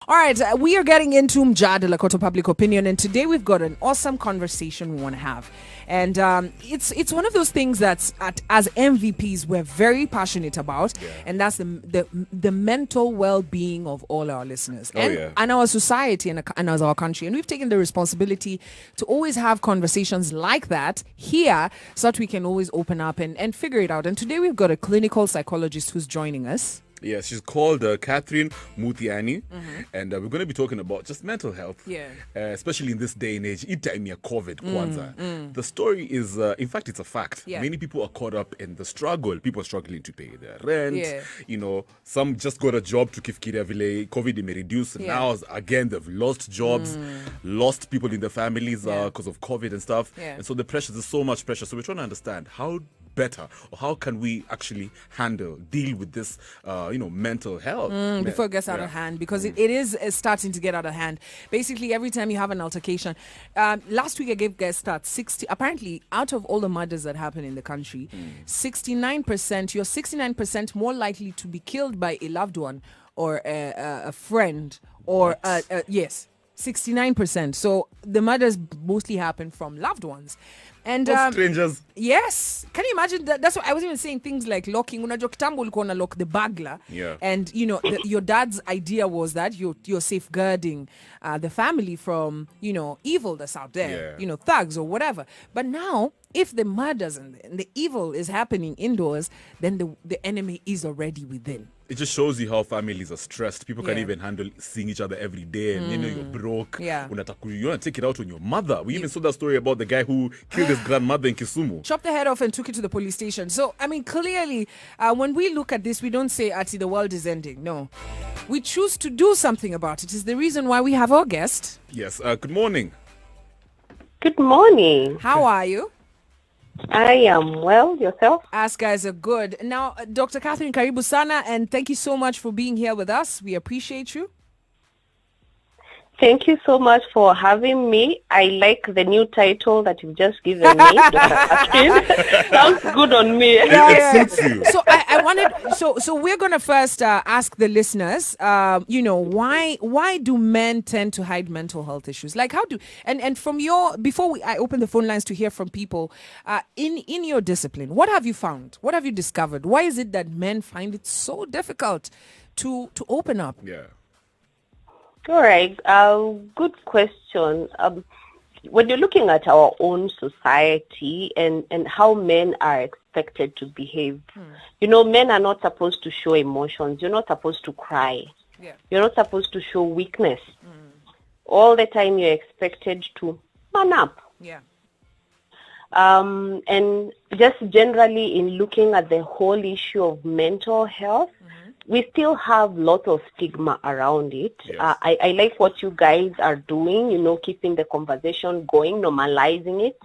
All right, we are getting into Mjada Lakota Public Opinion, and today we've got an awesome conversation we want to have. And it's one of those things that's as MVPs we're very passionate about, and that's the mental well-being of all our listeners and our society and as our country. And we've taken the responsibility to always have conversations like that here, so that we can always open up and figure it out. And today we've got a clinical psychologist who's joining us. Yeah, she's called Catherine Muthiani, and we're going to be talking about just mental health, especially in this day and age. Time COVID, Kwanzaa. The story is, in fact, it's a fact. Many people are caught up in the struggle. People are struggling to pay their rent. You know, some just got a job to kifikiria vile COVID may reduce. Now, again, they've lost jobs, lost people in their families because of COVID and stuff. And so the pressure, there's so much pressure. So we're trying to understand how better, or how can we actually deal with this mental health before it gets out of hand, because it is starting to get out of hand. Basically, every time you have an altercation, last week I gave guest stats 60. Apparently, out of all the murders that happen in the country, 69%, you're 69% more likely to be killed by a loved one or a friend, or yes, 69%. So the murders mostly happen from loved ones. And strangers. Yes. Can you imagine that? That's what I was even saying, things like locking. Unajua kitambo ulikuwa unalock the burglar. And your dad's idea was that you're safeguarding the family from evil that's out there, thugs or whatever. But now, if the murders and the evil is happening indoors, then the enemy is already within. It just shows you how families are stressed. People can't even handle seeing each other every day, and you're broke. You want to take it out on your mother. We even saw that story about the guy who killed his grandmother in Kisumu. Chopped the head off and took it to the police station. So, I mean, clearly, when we look at this, we don't say, Ati, the world is ending. No. We choose to do something about it. It's the reason why we have our guest. Yes. Good morning. Good morning. How are you? I am well. Yourself? Us guys are good. Now, Dr. Catherine, karibu sana, and thank you so much for being here with us. We appreciate you. Thank you so much for having me. I like the new title that you've just given me, Dr. Catherine. Sounds good on me. So I wanted. So we're gonna first ask the listeners. Why do men tend to hide mental health issues? Like how do and from your I open the phone lines to hear from people. In your discipline, what have you found? What have you discovered? Why is it that men find it so difficult to open up? Yeah. All right. Good question. When you're looking at our own society and how men are expected to behave, men are not supposed to show emotions. You're not supposed to cry. You're not supposed to show weakness. All the time you're expected to man up. And just generally in looking at the whole issue of mental health, we still have lots of stigma around it. I like what you guys are doing, keeping the conversation going, normalizing it.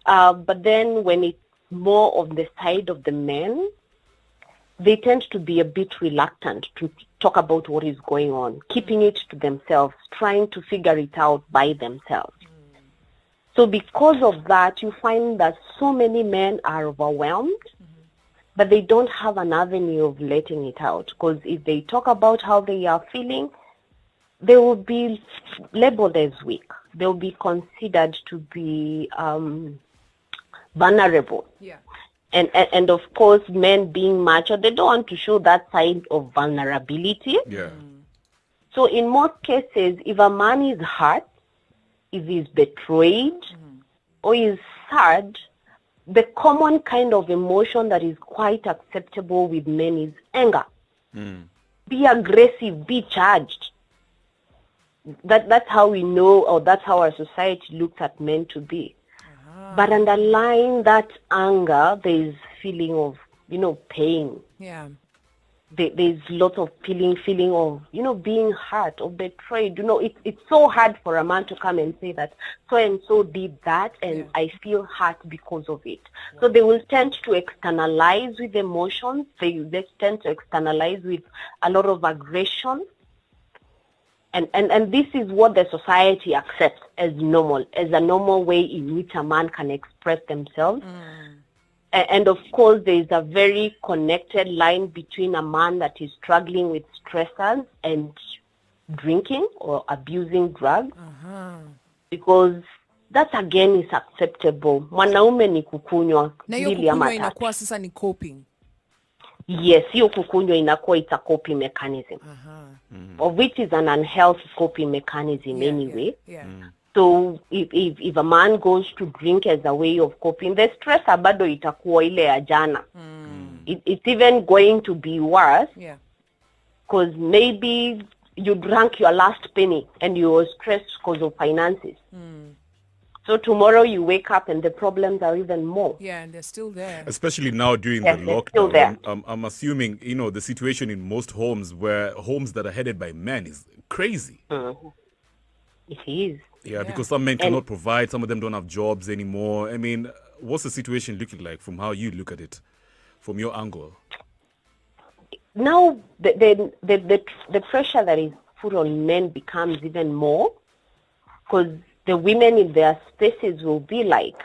But then when it's more of the side of the men, they tend to be a bit reluctant to talk about what is going on, keeping it to themselves, trying to figure it out by themselves. So because of that, you find that so many men are overwhelmed, but they don't have an avenue of letting it out. Because if they talk about how they are feeling, they will be labeled as weak. They will be considered to be vulnerable. And of course, men being macho, they don't want to show that side of vulnerability. So in most cases, if a man is hurt, if he's betrayed, or is sad, the common kind of emotion that is quite acceptable with men is anger. Be aggressive, be charged. That's how we know, or that's how our society looks at men to be. But underlying that anger, there is feeling of, pain. There's lots of feeling of, being hurt or betrayed. It's so hard for a man to come and say that so-and-so did that and I feel hurt because of it. So they will tend to externalize with emotions. They tend to externalize with a lot of aggression. And this is what the society accepts as normal, as a normal way in which a man can express themselves. And of course, there is a very connected line between a man that is struggling with stressors and drinking or abusing drugs, because that again is acceptable. Mwanaume ni kukunywa mbili ama tatu. Inakuwa sasa ni coping. Yes, hiyo kukunywa inakuwa it's a coping mechanism. Of which is an unhealthy coping mechanism anyway. So if a man goes to drink as a way of coping, the stress bado itakuwa ile ya jana. It's even going to be worse. Because maybe you drank your last penny and you were stressed because of finances. So tomorrow you wake up and the problems are even more. Yeah, and they're still there. Especially now during the lockdown. I'm assuming, the situation in most homes that are headed by men is crazy. It is. Yeah, because some men cannot provide. Some of them don't have jobs anymore. I mean, what's the situation looking like from how you look at it, from your angle? Now, the pressure that is put on men becomes even more, because the women in their spaces will be like,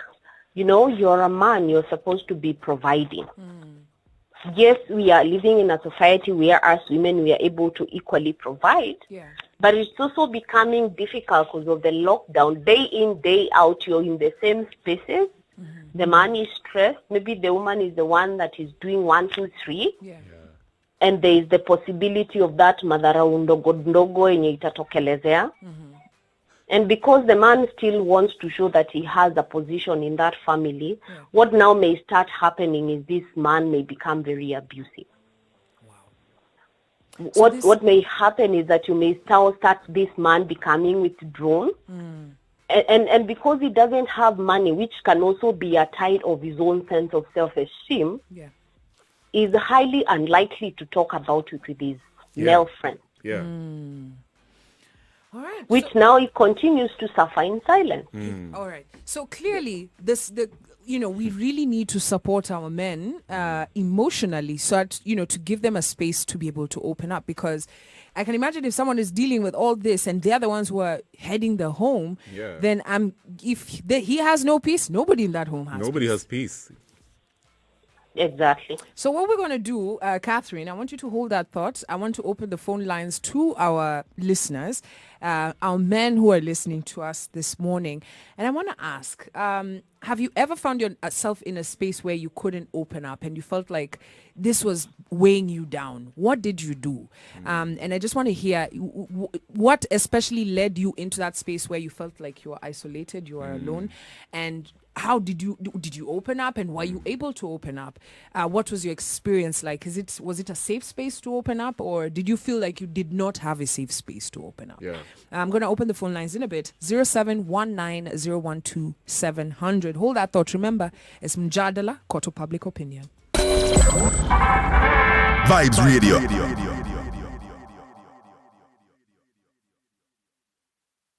you're a man, you're supposed to be providing. Yes, we are living in a society where as women, we are able to equally provide. But it's also becoming difficult because of the lockdown. Day in, day out, you're in the same spaces. The man is stressed. Maybe the woman is the one that is doing 1, 2, 3. And there is the possibility of that madharau ndogo yenye itatokelezea. And because the man still wants to show that he has a position in that family, what now may start happening is this man may become very abusive. What may happen is that you may start this man becoming withdrawn. And because he doesn't have money, which can also be a tide of his own sense of self-esteem, is highly unlikely to talk about it with his male friends. All right. Which now he continues to suffer in silence. All right. So clearly, we really need to support our men emotionally, so that, to give them a space to be able to open up. Because I can imagine if someone is dealing with all this and they're the ones who are heading the home, then he has no peace, nobody in that home has Nobody has peace. Exactly. So what we're going to do, Catherine, I want you to hold that thought. I want to open the phone lines to our listeners, our men who are listening to us this morning. And I want to ask, have you ever found yourself in a space where you couldn't open up and you felt like this was weighing you down? What did you do? And I just want to hear what especially led you into that space where you felt like you were isolated, you were alone, and how did you open up, and were you able to open up? What was your experience like? Was it a safe space to open up, or did you feel like you did not have a safe space to open up? I'm going to open the phone lines in a bit. 0719-012-700. Hold that thought. Remember, it's Mjadala, Koto Public Opinion. Vibes Radio.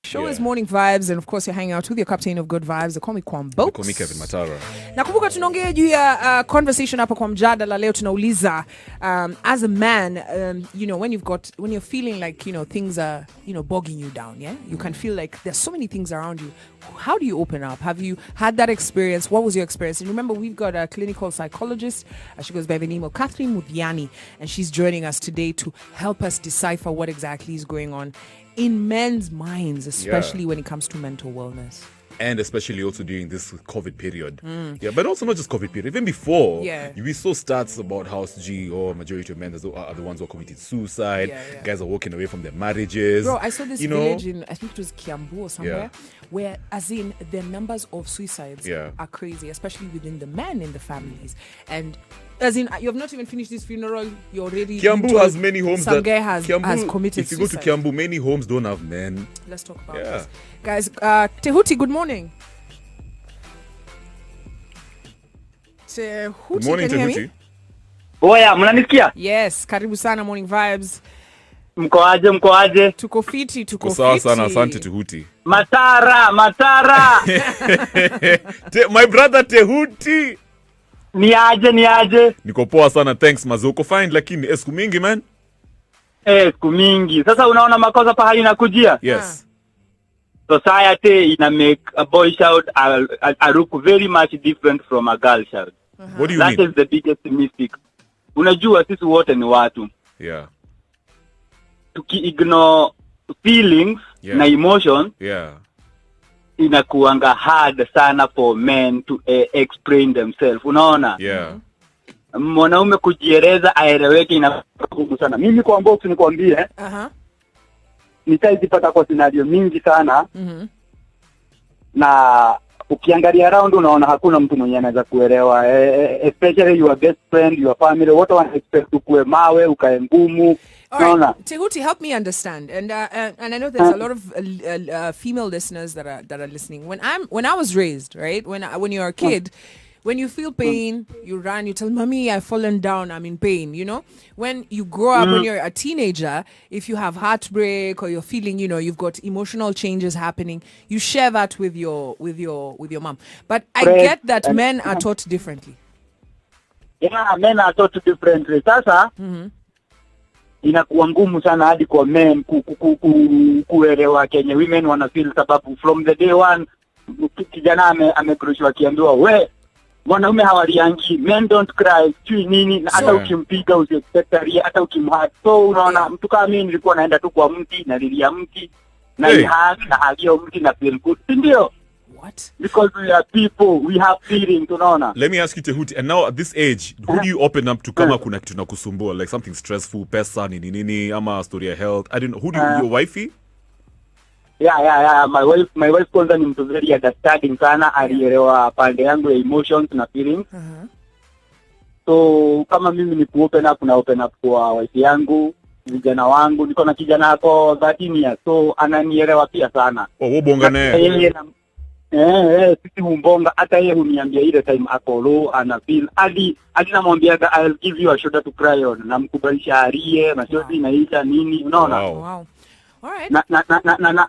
Show is Morning Vibes, and of course you're hanging out with your captain of good vibes. They call me Kwambox. They call me Kevin Matara. Nakumbuka tunaongea juu ya conversation hapa kwa mjadala leo tunauliza, as a man, when you're feeling like, things are, bogging you down, you can feel like there's so many things around you. How do you open up? Have you had that experience? What was your experience? And remember, we've got a clinical psychologist. She goes by the name of Catherine Muthiani, and she's joining us today to help us decipher what exactly is going on in men's minds, especially when it comes to mental wellness. And especially also during this COVID period. But also not just COVID period. Even before, we saw stats about how majority of men are the ones who committed suicide. Guys are walking away from their marriages. Bro, I saw this village in, I think it was Kiambu or somewhere, where, as in, the numbers of suicides are crazy, especially within the men in the families. And as in, you have not even finished this funeral, you're already... Kiambu has many homes some guy has committed suicide. If you go to Kiambu, many homes don't have men. Let's talk about this. Guys, Tehuti, good morning. Tehuti, good morning, can you Tehuti. hear me? Oya, mnanisikia? Yes, karibu sana Morning Vibes. Mkoaje? Tuko fiti. Sawa sana, asante Tehuti. Matara. My brother Tehuti. Niaje. Niko poa sana, thanks mazo. Uko fine lakini siku mingi man? Siku mingi. Sasa unaona makosa pahali nakujia? Yes. Society ina make a boy child a look very much different from a girl child. What do you mean? That is the biggest mistake. Unajua sisi wote ni watu. Yeah. Tuki-ignore feelings na emotions inakuanga hard sana for men to explain themselves. Unaona? Mwanaume kujieleza aeleweke inakuwa sana. Mimi Kwambox nikwambie, nitaizipata kwa scenario mingi sana. Na ukiangalia around unaona hakuna mtu mwenye anaweza kuelewa, especially your best friend, your family, what one expect ukue mawe ukae ngumu. Alright, Tehuti, help me understand, and I know there's a lot of female listeners that are listening. When I was raised, right, when you're a kid, when you feel pain, you run, you tell mommy I've fallen down, I'm in pain, you know. When you grow up, when you're a teenager, if you have heartbreak or you're feeling, you know, you've got emotional changes happening, you share that with your mom. But I get that men are taught differently. Yeah, men are taught differently. Sasa inakuwa ngumu sana hadi kwa men kuelewa Kenya women wana feel, sababu from the day one kijana amekrushwa akiambiwa we wanaume hawaliangi, men don't cry, chui nini, na hata ukimpiga usiexpect hata ukimhug. So unaona mtu kama mimi nilikuwa naenda tu kwa mti na lilia mti na hagio mti na feel good, ndio. What? Because we are people, we have feelings, unaona. Let me ask you, Tehuti, and now at this age, who do you open up to kama kuna kitu na kusumbua, like something stressful, pesa, nini, ama story of health? I don't know. Who do your wifey? Yeah. My wife kwanza ni mtu very understanding sana, alielewa pande yangu ya emotions na feelings. So kama mimi ni open up kwa wife yangu, vijana wangu, niko na kijana hapo 13 years, so ananielewa pia sana. Wewe bonga naye. Sisi humbonga, hata yeye huniambia ile time ako low ana feel hadi namwambia I'll give you a shoulder to cry on, na mkubalisha arie machozi inaisha nini, unaona. Wow. All right.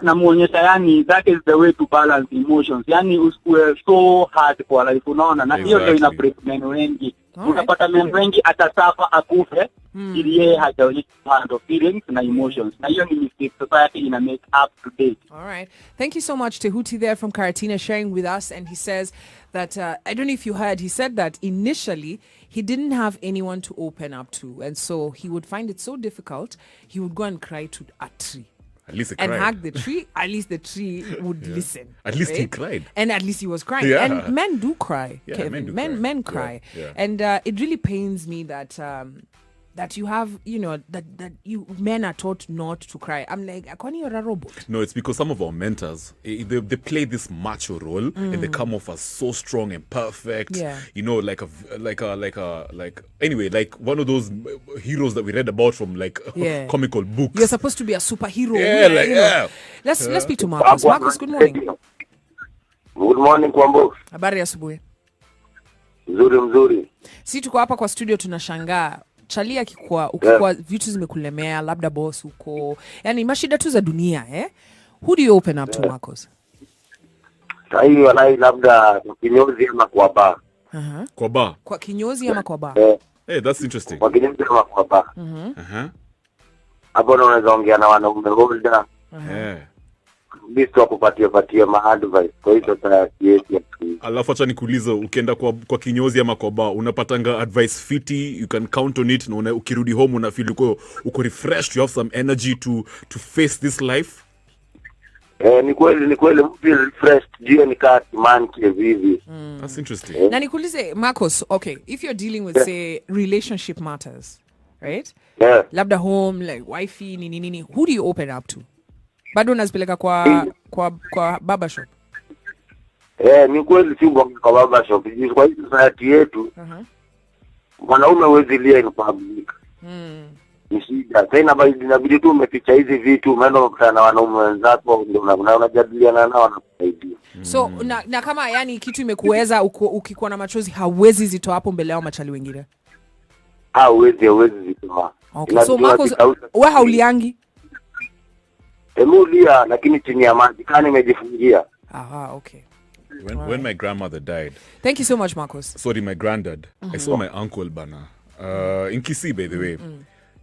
Na muonyesha, yani that is the way to balance emotions, yani usikue so hard kwa life, unaona. Na hiyo ndio ina break men wengi. Unapata men wengi atasafa akufe ili yeye hajaonyesha handle feelings na emotions, na hiyo ni mistake society ina make up to date. All right, thank you so much Tehuti there from Karatina sharing with us. And he says that I don't know if you heard, he said that initially he didn't have anyone to open up to, and so he would find it so difficult, he would go and cry to a tree. At least he cried. And hug the tree. At least the tree would listen. At least he cried. And at least he was crying. And men do cry, Kevin. Men cry. Yeah. And it really pains me that that you have, you know, that you men are taught not to cry. I'm like, Akwani, you're a robot. No, it's because some of our mentors, they play this macho role and they come off as so strong and perfect. Yeah. You know, like anyway, like one of those heroes that we read about from comical books. You're supposed to be a superhero. Yeah. Let's speak to Marcus. Marcus, good morning. Good morning, Kwambox. Habari asubuhi. Mzuri. Si tuko hapa kwa studio tunashangaa. Chalia ukikuwa vitu zimekulemea, labda boss huko, yani mashida tu za dunia, Who do you open up to, Marcos? Sahi walai labda kinyozi ama kwa bar. Kwa bar? Kwa kinyozi ama kwa bar? Hey, that's interesting. Kwa kinyozi ama kwa bar. Hapo unaweza ongea na wanaume older. Bisto akupatia ma-advice. Kwa hiyo tayari. Alafu acha nikuulize, ukienda kwa kinyozi ama kwa bar, unapatanga advice fiti, you can count on it, na ukirudi home una feel uko refreshed, you have some energy to face this life? Ni kweli feel refreshed, jio ni kaa man kivivi. That's interesting. Na nikuulize Marcos, okay, if you're dealing with say relationship matters, right? Labda home, like wifey, nini, who do you open up to? Bado unazipeleka kwa barber shop? Ni kweli si kwa barber shop. Kwa hii society yetu, mwanaume hawezi lia in public. Ni shida. Sasa inabidi tu umeficha hizi vitu, umeenda kukutana na wanaume wenzako, ndio unajadiliana nao na kusaidia. So na kama yani kitu imekuweza ukikuwa na machozi hauwezi zitoa hapo mbele yao machali wengine? Hauwezi zitoa. Okay, so Marcos, wewe hauliangi? Emulia, lakini chini ya maji kani imejifungia. Okay. When my grandmother died. Thank you so much, Marcos. Sorry, my granddad. I saw my uncle Bana. In Kisii, by the way.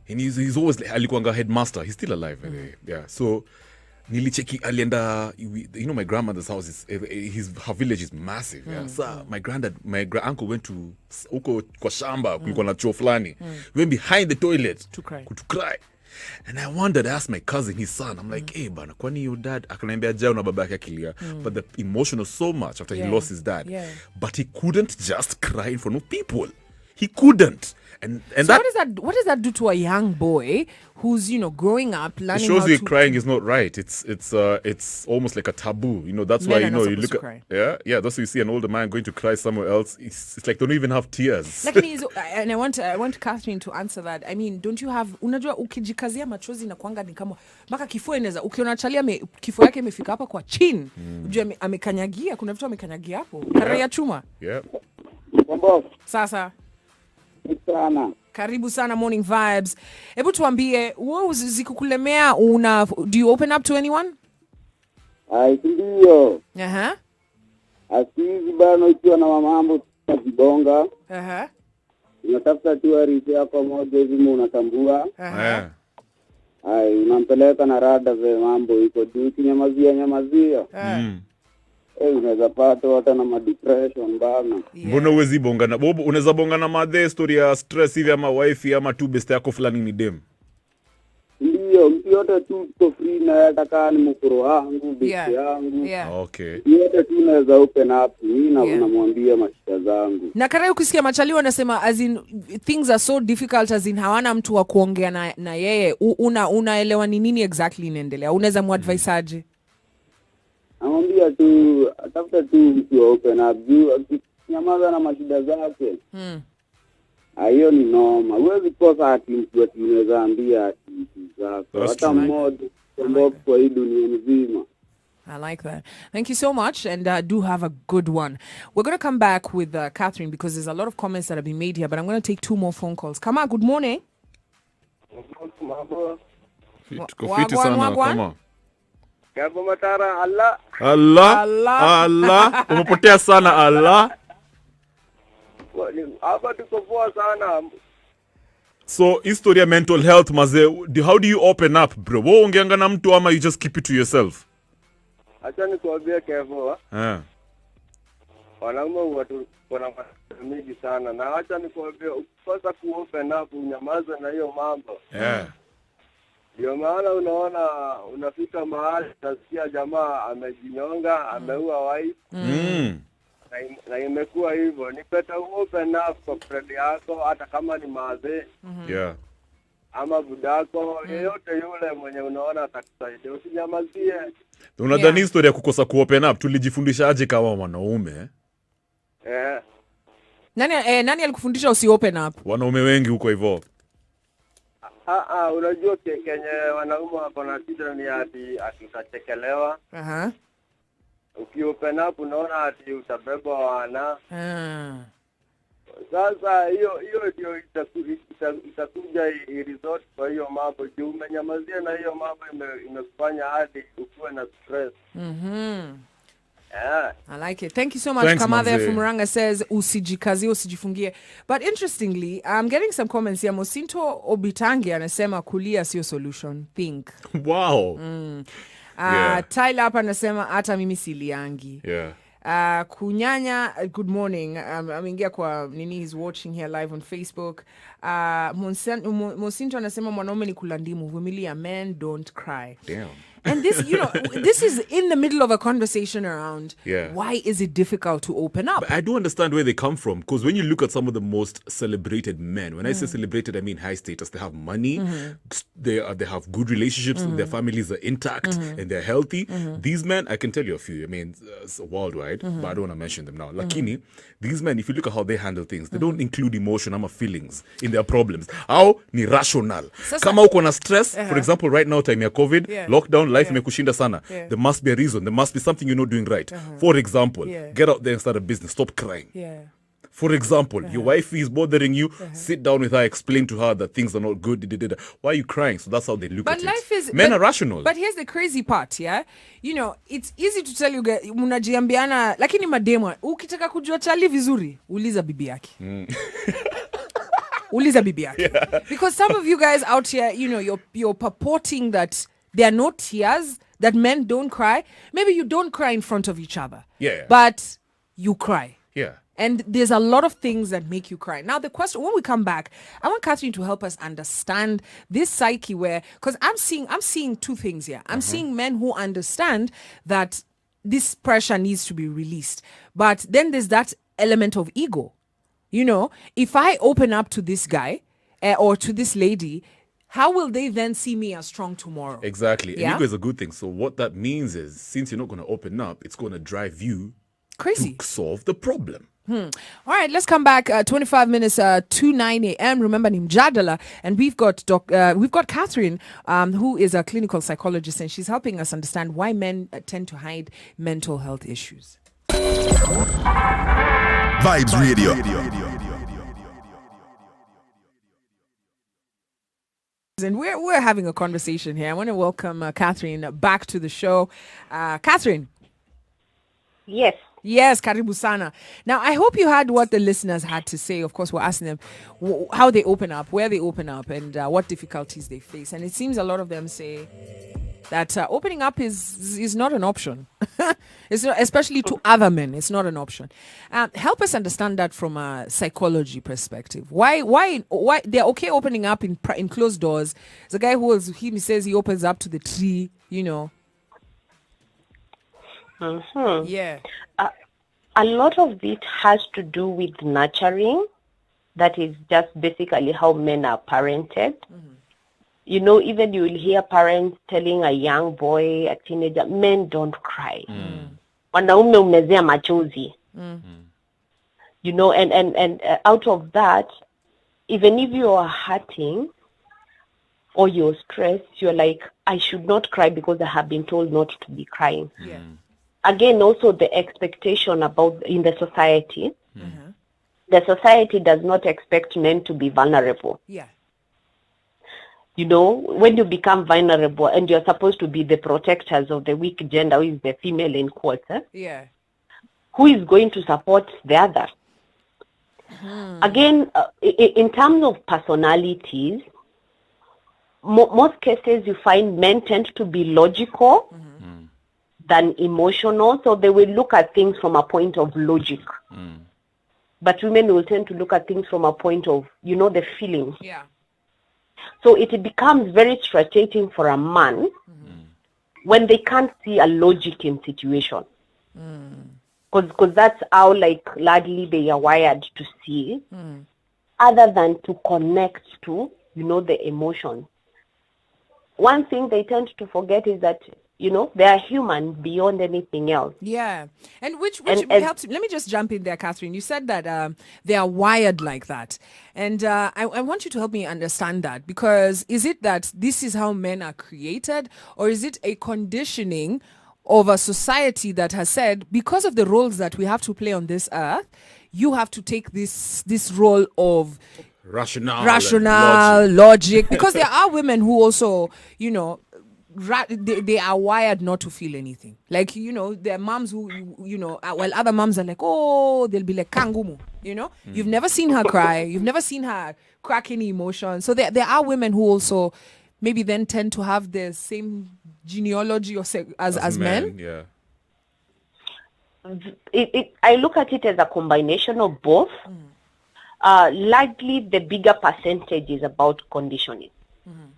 And he's always alikuanga headmaster. He's still alive, by the way. Yeah. So nilicheki alienda, you know, my grandmother's house is her village is massive. Yeah. So my uncle went to uko kwa shamba kulikuwa na choo fulani. Went behind the toilet to cry. And I wondered, I asked my cousin, his son, I'm like, hey, bana, kwani your dad, akaniambia jao na baba yake akilia. But the emotion was so much after he lost his dad. Yeah. But he couldn't just cry in front of people. He couldn't. And so what does that do to a young boy who's, growing up, learning how to... It shows you crying to... is not right. It's almost like a taboo. That's why, you look at... Yeah, that's why you see an older man going to cry somewhere else. It's like they don't even have tears. And I want Catherine to answer that. I mean, don't you have... Unajua, ukijikazia machozi na kuanga ni kama... Maka kifua inaweza... Ukiona chalia kifua yake imefika hapa kwa chin. Ujua amekanyagia. Kuna vitu amekanyagia hapo. Kara ya chuma. Yeah. Sasa... Sana. Karibu sana Morning Vibes. Hebu tuambie, wewe zikukulemea do you open up to anyone? Ndio. Asizi bana ukiwa na mambo kibonga. Unatafuta tu arisi yako moja hivi unatambua. Unampeleka na rada za mambo iko juu nyamazia. Unaweza pata hata na depression bana. Mbona uwezi bongana? Bobo unaweza bongana madhe story ya stress hivi ama wife ama tu best yako fulani ni dem. Ndio, mtu yote tu free na yataka ni mkoro wangu, best yangu. Okay. Yote tu unaweza open up, mimi na unamwambia mashida zangu. Na kare ukisikia machali wanasema as in things are so difficult as in hawana mtu wa kuongea na yeye. Unaelewa ni nini exactly inaendelea? Unaweza muadvise aje? Namwambia tu atafuta tu mtu open up juu nyamaza na mashida zake. Hiyo ni noma. Huwezi kosa ati mtu unaweza ambia ati zako. Hata mmoja kwa hii dunia nzima. I like that. Thank you so much, and do have a good one. We're going to come back with Catherine because there's a lot of comments that have been made here, but I'm going to take 2 more phone calls. Kama, good morning. Kama. Kabo matara Allah. Umepotea sana Allah. Hapa tuko poa sana. So historia mental health maze, how do you open up bro? Wewe ungeanga na mtu ama you just keep it to yourself? Acha nikuambie Kevo. Wanaume watu wana mingi sana na acha nikuambie ukikosa ku open up unyamaze na hiyo mambo. Ndio maana unaona unafika mahali utasikia jamaa amejinyonga, ameua wife. Na imekuwa hivyo. Ni better open up kwa friend yako hata kama ni maze. Ama budako, yeyote yule mwenye unaona atakusaidia. Usinyamazie. Unadhani historia ya kukosa ku open up tulijifundisha aje kama wanaume? Nani alikufundisha usi open up? Wanaume wengi huko hivyo. Unajua kenye wanaume wako na shida ni ati utachekelewa. Ukiopen up unaona ati utabeba wana. Sasa hiyo ndio itakuja resort kwa hiyo mambo. Juu umenyamazia na hiyo mambo imekufanya hadi ukuwe na stress. I like it. Thank you so much. Kamadhe from Muranga says usijikazie usijifungie. But interestingly, I'm getting some comments here. Mosinto Obitangi anasema kulia sio solution. Think. Wow. Tyler hapa anasema hata mimi siliangi. Kunyanya, good morning. Ameingia kwa nini, he's watching here live on Facebook. Mosinto anasema mwanaume ni kulandimu, vumilia, men don't cry. Damn. And this, this is in the middle of a conversation around why is it difficult to open up? But I do understand where they come from, because when you look at some of the most celebrated men, when I say celebrated, I mean high status. They have money, they have good relationships, their families are intact, and they're healthy. These men, I can tell you a few, I mean, worldwide, but I don't want to mention them now. Lakini, these men, if you look at how they handle things, they don't include emotion or feelings in their problems. How? Ni rational. Kama uko na stress, for example, right now, time ya COVID, lockdown, life imekushinda sana. There must be a reason. There must be something you're not doing right. For example, get out there and start a business. Stop crying. For example, your wife is bothering you. Sit down with her, explain to her that things are not good. Why are you crying? So that's how they look at it. Men are rational. But here's the crazy part, it's easy to tell you guys, munajiambiana, lakini mademo, ukitaka kujua chali vizuri, uliza bibi yake. Uliza bibi yake. Because some of you guys out here, you're purporting that there are no tears, that men don't cry. Maybe you don't cry in front of each other. But you cry. And there's a lot of things that make you cry. Now, the question, when we come back, I want Catherine to help us understand this psyche where, because I'm seeing two things here. I'm seeing men who understand that this pressure needs to be released. But then there's that element of ego. You know, if I open up to this guy or to this lady, how will they then see me as strong tomorrow? Exactly. Yeah? And ego is a good thing. So what that means is, since you're not going to open up, it's going to drive you crazy to solve the problem. All right, let's come back. 25 minutes to 9 a.m. Remember, ni mjadala, and we've got Catherine, who is a clinical psychologist, and she's helping us understand why men tend to hide mental health issues. Vibes Radio. And we're having a conversation here. I want to welcome Catherine back to the show. Catherine. Yes. Yes, Karibu Sana. Now, I hope you heard what the listeners had to say. Of course, we're asking them how they open up, where they open up, and what difficulties they face. And it seems a lot of them say that opening up is not an option. It's not, especially to other men. It's not an option. Help us understand that from a psychology perspective. Why they're okay opening up in closed doors? The guy he says he opens up to the tree, you know. Mm-hmm. Yeah. A lot of it has to do with nurturing. That is just basically how men are parented. Mm-hmm. You know, even you will hear parents telling a young boy, a teenager, men don't cry. Wanaume umezea machozi. You know, and out of that, even if you are hurting or you're stressed, you're like, I should not cry because I have been told not to be crying. Yeah. Again, also the expectation in the society. The society does not expect men to be vulnerable. Yeah. You know, when you become vulnerable and you're supposed to be the protectors of the weak gender, who is the female in quotes, yeah, who is going to support the other? Again, in terms of personalities, most cases you find men tend to be logical than emotional, so they will look at things from a point of logic. But women will tend to look at things from a point of, you know, the feelings. Yeah. So it becomes very frustrating for a man when they can't see a logic in situation. Because that's how, like, largely they are wired to see, other than to connect to, you know, the emotions. One thing they tend to forget is that, you know, they are human beyond anything else. Yeah. And which helps. Let me just jump in there, Catherine. You said that they are wired like that. And I want you to help me understand that, because is it that this is how men are created, or is it a conditioning of a society that has said, because of the roles that we have to play on this earth, you have to take this role of rational logic, because there are women who also, you know, they are wired not to feel anything. Like, you know, there are moms who, you know, while other moms are like, oh, they'll be like kangumu, you know. You've never seen her cry. You've never seen her crack any emotion. So there are women who also maybe then tend to have the same genealogy as men. Yeah. I look at it as a combination of both. Largely, the bigger percentage is about conditioning.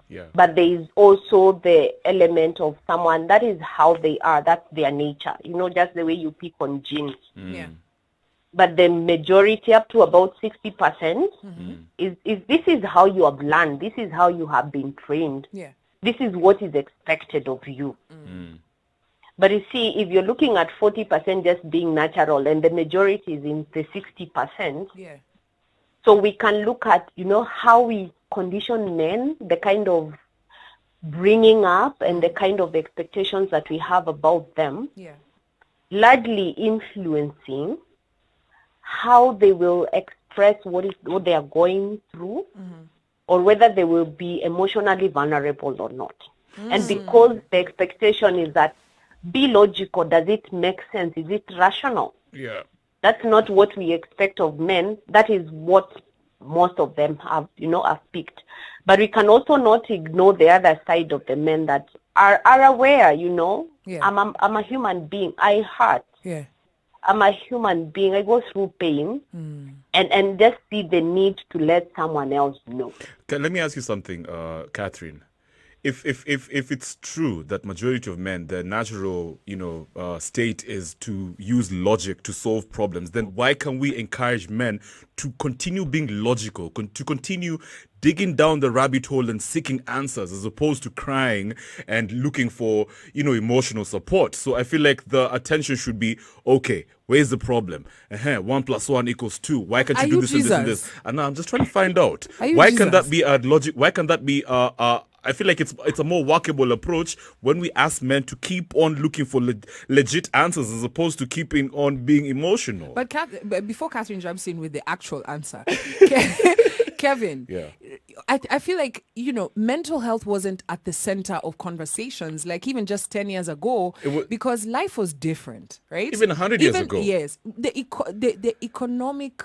Yeah. But there is also the element of someone, that is how they are, that's their nature. You know, just the way you pick on genes. Yeah. But the majority, up to about 60%, is this is how you have learned. This is how you have been trained. Yeah. This is what is expected of you. But you see, if you're looking at 40% just being natural and the majority is in the 60%, Yeah. so we can look at, you know, how we condition men, the kind of bringing up and the kind of expectations that we have about them, Yeah. largely influencing how they will express what they are going through, or whether they will be emotionally vulnerable or not. And because the expectation is that, be logical, does it make sense? Is it rational? Yeah. That's not what we expect of men. That is what most of them have picked. But we can also not ignore the other side of the men that are aware, you know. Yeah. I'm a human being. I hurt. Yeah. I'm a human being. I go through pain and just see the need to let someone else know. Okay, let me ask you something, Catherine. If it's true that majority of men, their natural, state is to use logic to solve problems, then why can we encourage men to continue being logical, to continue digging down the rabbit hole and seeking answers as opposed to crying and looking for, emotional support? So I feel like the attention should be, okay, where's the problem? 1 + 1 = 2. Why can't you do this and this and this? And now I'm just trying to find out. Why can that be a logic? Why can that be I feel like it's a more workable approach when we ask men to keep on looking for legit answers as opposed to keeping on being emotional. But before Catherine jumps in with the actual answer, Kevin, I feel like, mental health wasn't at the center of conversations, like even just 10 years ago, because life was different, right? Even 100 years ago. Yes. The economic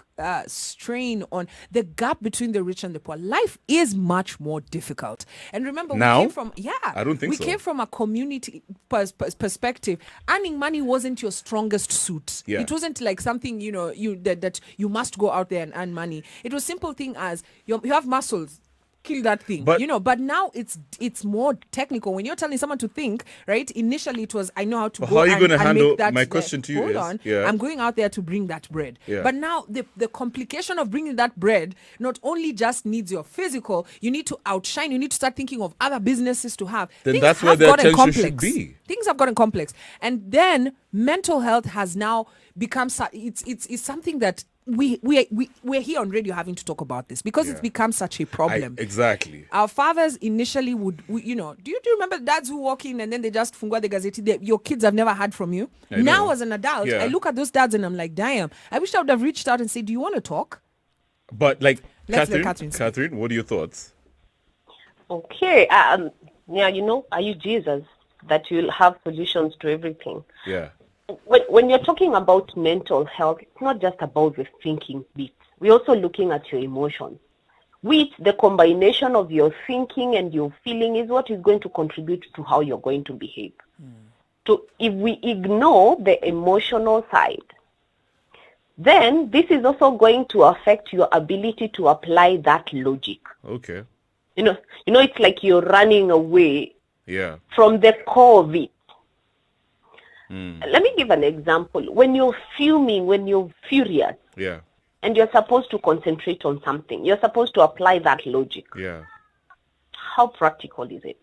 strain on the gap between the rich and the poor, life is much more difficult. And remember, now? we came from, I don't think so. We came from a community perspective. Earning money wasn't your strongest suit. Yeah. It wasn't like something, that you must go out there and earn money. It was simple thing as you have muscles, kill that thing, but now it's more technical. When you're telling someone to think, right, initially it was, I know how to go. How are you going to handle that, my question to you? Hold on, I'm going out there to bring that bread. But now the complication of bringing that bread not only just needs your physical, you need to outshine, you need to start thinking of other businesses to have. Then Things that's where the attention should be. Things have gotten complex, and then mental health has now become it's something that we're here on radio having to talk about this because it's become such a problem. Exactly. Our fathers initially would, do you remember dads who walk in and then they just fungua the gazette? Your kids have never heard from you. Now as an adult, I look at those dads and I'm like, damn, I wish I would have reached out and said, do you want to talk? But like, Catherine, what are your thoughts? Okay. Are you Jesus that you'll have solutions to everything? Yeah. When you're talking about mental health, it's not just about the thinking bit. We're also looking at your emotions. With the combination of your thinking and your feeling is what is going to contribute to how you're going to behave. So if we ignore the emotional side, then this is also going to affect your ability to apply that logic. Okay. It's like you're running away from the core of it. Let me give an example. When you're fuming, when you're furious, and you're supposed to concentrate on something, you're supposed to apply that logic. Yeah. How practical is it?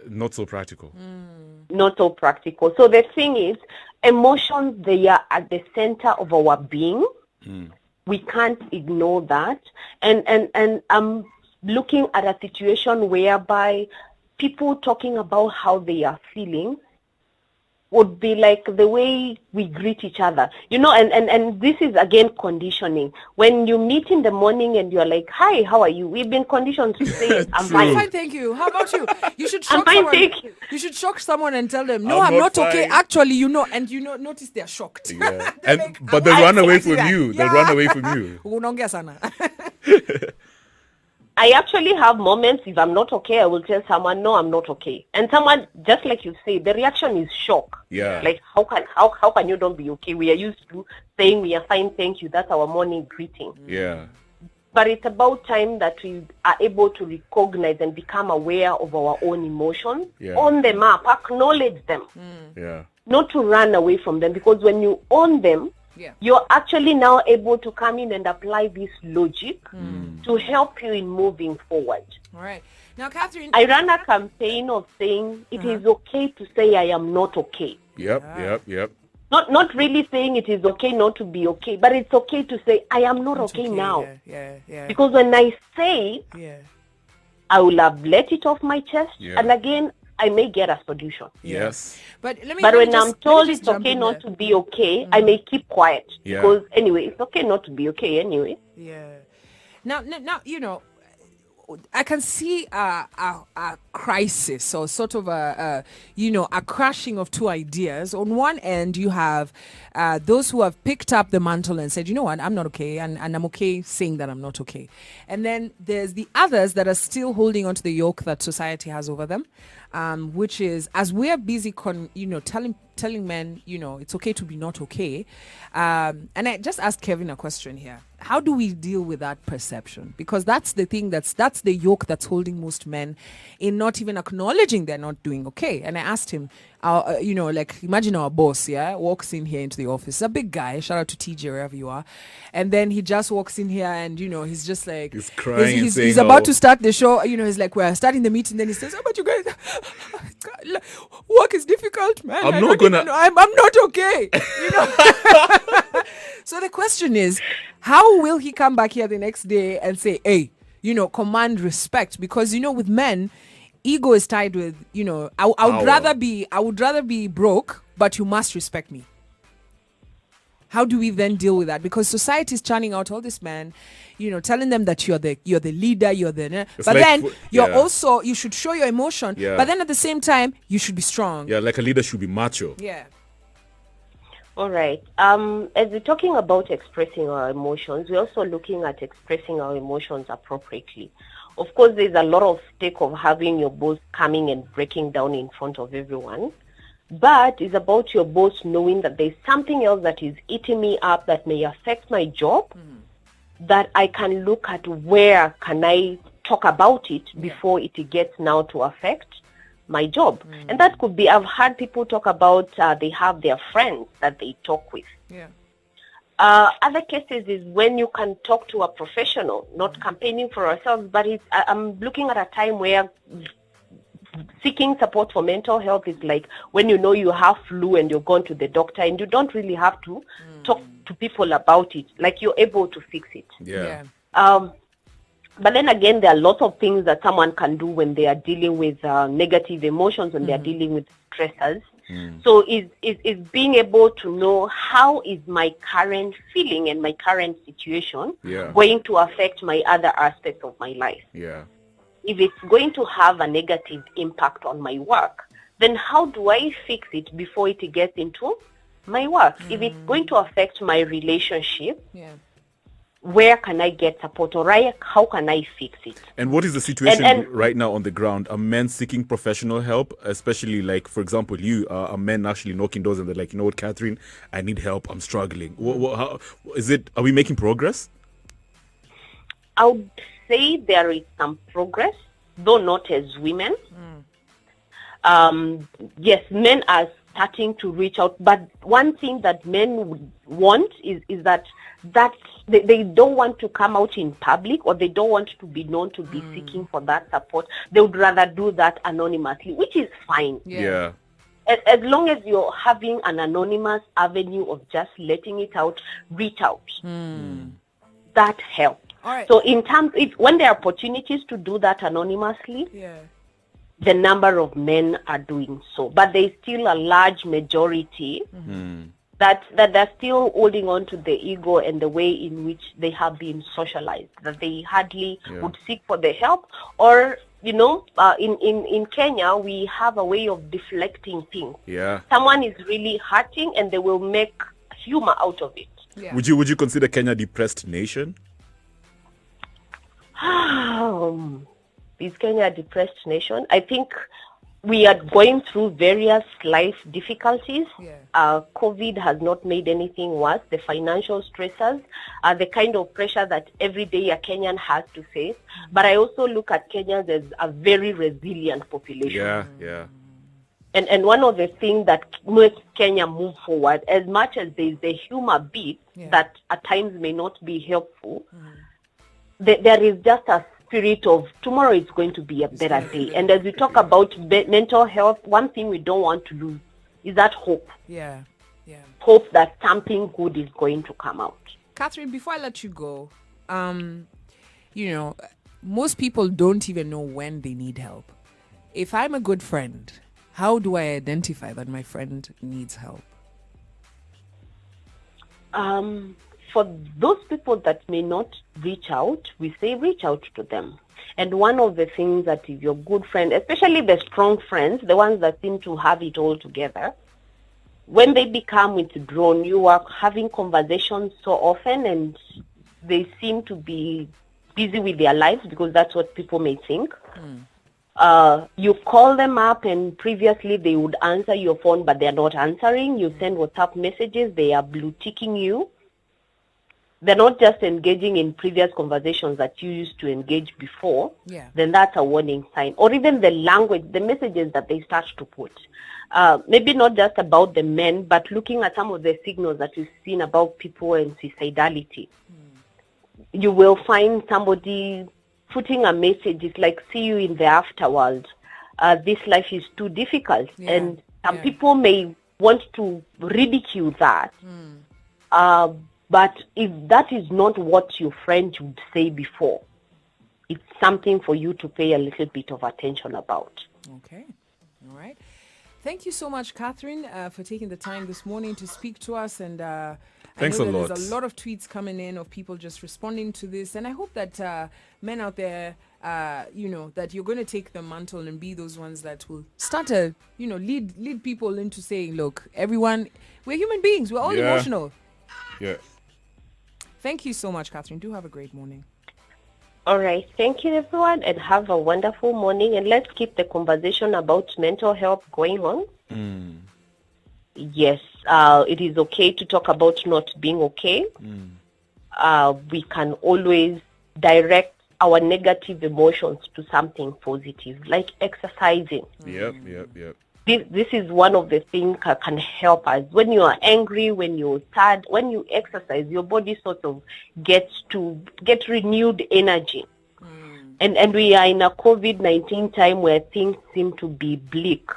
Not so practical. Not so practical. So the thing is, emotions, they are at the center of our being. We can't ignore that. And I'm looking at a situation whereby people talking about how they are feeling would be like the way we greet each other, and this is again conditioning. When you meet in the morning and you're like, hi, how are you? We've been conditioned to say, I'm fine. I'm fine, thank you. How about you? You should shock I'm fine, someone. thank you. You should shock someone and tell them, no, I'm not okay. Actually, notice they're shocked. Yeah. But they'll run away from you. They'll run away from you. Unaongea sana. I actually have moments, if I'm not okay, I will tell someone, no, I'm not okay. And someone, just like you say, the reaction is shock. Yeah. Like, how can you not be okay? We are used to saying we are fine, thank you. That's our morning greeting. Yeah. But it's about time that we are able to recognize and become aware of our own emotions, own them up, acknowledge them. Yeah. Not to run away from them, because when you own them, you're actually now able to come in and apply this logic to help you in moving forward. All right. Now, Catherine, I ran a campaign of saying it is okay to say I am not okay. Yep. Not really saying it is okay not to be okay, but it's okay to say I am not okay now. Yeah. Because when I say it, I will have let it off my chest, and again, I may get a solution. Yes. But when I'm told it's okay not to be okay, I may keep quiet. Because anyway, it's okay not to be okay anyway. Yeah. Now, I can see a crisis, or sort of a crashing of two ideas. On one end, you have those who have picked up the mantle and said, you know what, I'm not okay, and I'm okay saying that I'm not okay. And then there's the others that are still holding on to the yoke that society has over them, which is, as we're busy telling telling men, it's okay to be not okay. And I just asked Kevin a question here. How do we deal with that perception? Because that's the thing, that's the yoke that's holding most men in not even acknowledging they're not doing okay. And I asked him, imagine our boss, walks in here into the office, a big guy, shout out to TJ wherever you are. And then he just walks in here and, he's just like, he's crying. He's about to start the show. He's like, we're starting the meeting. Then he says, oh, but you guys, work is difficult, man. I'm not okay. So the question is, how will he come back here the next day and say, hey, command respect? Because, with men, ego is tied with, I would rather be broke, but you must respect me. How do we then deal with that? Because society is churning out all this men, telling them that you're the leader, but then you should show your emotion. Yeah. But then at the same time, you should be strong. Yeah, like a leader should be macho. Yeah. All right. As we're talking about expressing our emotions, we're also looking at expressing our emotions appropriately. Of course, there's a lot of stake of having your boss coming and breaking down in front of everyone. But it's about your boss knowing that there's something else that is eating me up that may affect my job, that I can look at where can I talk about it before it gets now to affect my job. And that could be, I've heard people talk about they have their friends that they talk with. Yeah. Other cases is when you can talk to a professional, not campaigning for ourselves, but I'm looking at a time where seeking support for mental health is like when you have flu and you're gone to the doctor and you don't really have to talk to people about it, like you're able to fix it. Yeah. But then again, there are lots of things that someone can do when they are dealing with negative emotions, when they are dealing with stressors. So is being able to know how is my current feeling and my current situation going to affect my other aspects of my life. Yeah. If it's going to have a negative impact on my work, then how do I fix it before it gets into my work? If it's going to affect my relationship, where can I get support, or how can I fix it? And what is the situation right now on the ground? Are men seeking professional help, especially like, for example, are men actually knocking doors and they're like, you know what, Catherine, I need help, I'm struggling. How is it? Are we making progress? I would say there is some progress, though not as women. Yes, men are starting to reach out, but one thing that men would want is that they don't want to come out in public, or they don't want to be known to be seeking for that support. They would rather do that anonymously, which is fine. Yeah. As long as you're having an anonymous avenue of just letting it out, reach out. That helps. All right. So when there are opportunities to do that anonymously, the number of men are doing so. But there's still a large majority that they're still holding on to the ego and the way in which they have been socialized, that they hardly would seek for the help. Or, in Kenya, we have a way of deflecting things. Yeah. Someone is really hurting and they will make humor out of it. Yeah. Would you consider Kenya a depressed nation? Is Kenya a depressed nation? I think we are going through various life difficulties. COVID has not made anything worse. The financial stressors are the kind of pressure that every day a Kenyan has to face. But I also look at Kenyans as a very resilient population. Yeah. And one of the things that makes Kenya move forward, as much as there is the humor beat that at times may not be helpful, there is just a spirit of tomorrow is going to be a better day. And as we talk about mental health, one thing we don't want to lose is that hope. Yeah. Hope that something good is going to come out. Catherine, before I let you go, most people don't even know when they need help. If I'm a good friend, how do I identify that my friend needs help? For those people that may not reach out, we say reach out to them. And one of the things that if your good friend, especially the strong friends, the ones that seem to have it all together, when they become withdrawn, you are having conversations so often and they seem to be busy with their lives, because that's what people may think. You call them up and previously they would answer your phone, but they're not answering. You send WhatsApp messages, they are blue ticking you. They're not just engaging in previous conversations that you used to engage before. Then that's a warning sign. Or even the language, the messages that they start to put. Maybe not just about the men, but looking at some of the signals that we've seen about people and suicidality. You will find somebody putting a message, it's like, see you in the afterworld. This life is too difficult. And some people may want to ridicule that. But if that is not what your friend would say before, it's something for you to pay a little bit of attention about. Okay. All right. Thank you so much, Catherine, for taking the time this morning to speak to us. And thanks a lot. There's a lot of tweets coming in of people just responding to this. And I hope that men out there, that you're going to take the mantle and be those ones that will start to, lead people into saying, look, everyone, we're human beings. We're all emotional. Yeah. Thank you so much, Catherine. Do have a great morning. All right. Thank you, everyone, and have a wonderful morning. And let's keep the conversation about mental health going on. Yes, it is okay to talk about not being okay. We can always direct our negative emotions to something positive, like exercising. Yep. This is one of the things that can help us. When you are angry, when you're sad, when you exercise, your body sort of get renewed energy. And we are in a COVID-19 time where things seem to be bleak.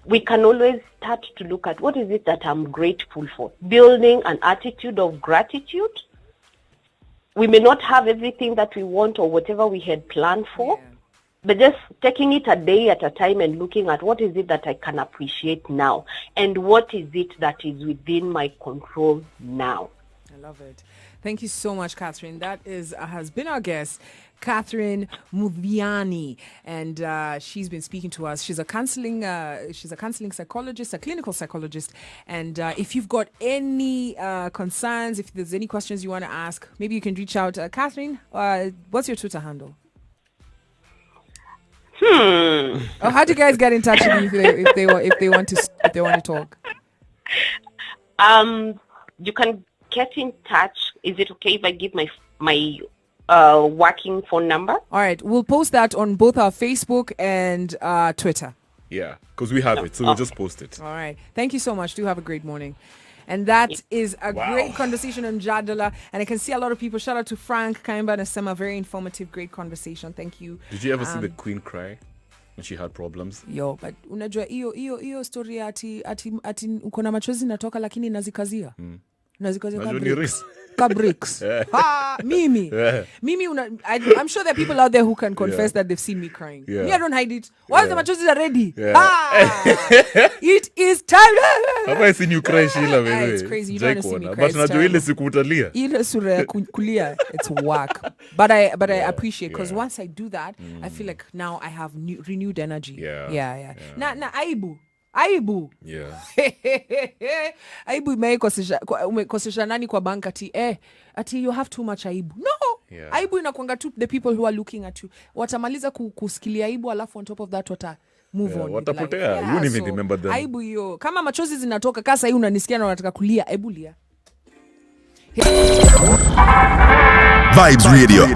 We can always start to look at what is it that I'm grateful for. Building an attitude of gratitude. We may not have everything that we want or whatever we had planned for. But just taking it a day at a time and looking at what is it that I can appreciate now and what is it that is within my control now. I love it. Thank you so much, Catherine. That has been our guest, Catherine Muthiani, and she's been speaking to us. She's a counseling psychologist, a clinical psychologist. And if you've got any concerns, if there's any questions you want to ask, maybe you can reach out. Catherine, what's your Twitter handle? How do you guys get in touch with you if they want to talk? You can get in touch. Is it okay if I give my working phone number? All right, we'll post that on both our Facebook and Twitter. Yeah, because we have it, so we'll just post it. All right, thank you so much. Do have a great morning. And that is a great conversation on Jadala. And I can see a lot of people. Shout out to Frank, Kaimba, and Sema. Very informative, great conversation. Thank you. Did you ever see the Queen cry when she had problems? Yo, but unajua hiyo story ati uko na machozi natoka lakini nazikazia. Nazikazia ka bricks. Mimi. I'm sure there are people out there who can confess that they've seen me crying. Me, I don't hide it. Once the machozi are ready. It is time. Have I seen you cry, Sheila? It's crazy. You don't see me cry. But unajua ile siku utalia. Ile sura ya kulia, it's whack. But I appreciate, because once I do that, I feel like now I have renewed energy. Yeah. Na aibu. Yeah. Aibu umekosesha nani kwa bank ati you have too much aibu. No. Yeah. Aibu inakuanga tu the people who are looking at you. Watamaliza kusikilia aibu, alafu on top of that move on. Watapotea. You don't even remember them. Aibu hiyo. Kama machozi zinatoka kasa hii unanisikia na unataka kulia, aibu lia. Vibes Radio.